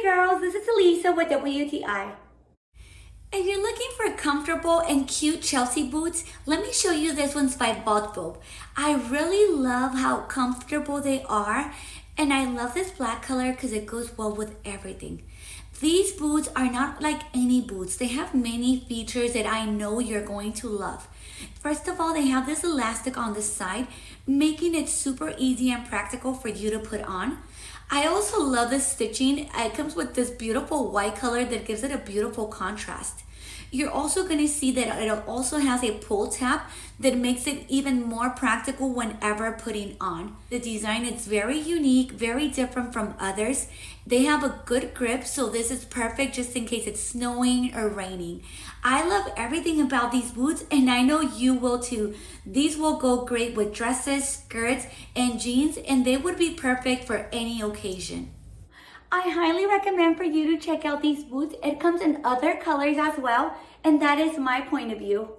girls, this is Elisa with WTI. If you're looking for comfortable and cute Chelsea boots, let me show you this one's by vodvob. I really love how comfortable they are, and I love this black color because it goes well with everything. These boots are not like any boots. They have many features that I know you're going to love. First of all, they have this elastic on the side, making it super easy and practical for you to put on. I also love the stitching. It comes with this beautiful white color that gives it a beautiful contrast. You're also going to see that it also has a pull tab that makes it even more practical whenever putting on. The design is very unique, very different from others. They have a good grip, so this is perfect just in case it's snowing or raining. I love everything about these boots, and I know you will too. These will go great with dresses, skirts, and jeans, and they would be perfect for any occasion. I highly recommend for you to check out these boots. It comes in other colors as well, and that is my point of view.